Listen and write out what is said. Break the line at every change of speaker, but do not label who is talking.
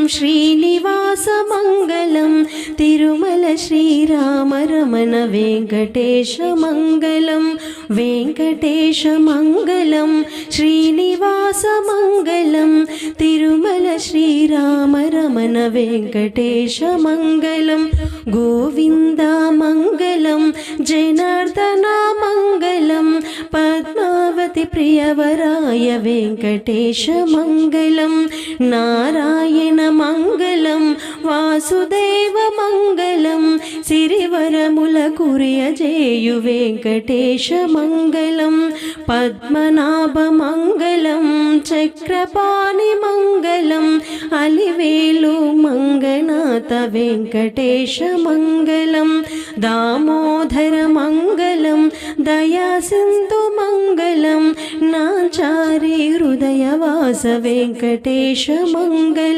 శ్రీనివాస మంగళం తిరుమల శ్రీరామ రమణ వెంకటేశ మంగళం వెంకటేశ మంగళం శ్రీనివాస మంగళం తిరుమల శ్రీరామ రమణ వెంకటేశ మంగళం గోవింద మంగళం జనార్దన మంగళం పద్మావతి ప్రియవరాయ వెంకటేశ మంగళం నారాయణ మంగళం వాసుదేవ మంగళం సిరివరముల కురియజేయు వెంకటేశ మంగళం పద్మనాభ మంగళం చక్రపాణి మంగళం అలివేలు మంగనాథ వెంకటేశ మంగళం దామోదర మంగళం దయా సింధు మంగళం నాచారి హృదయవాస వెంకటేశ మంగళం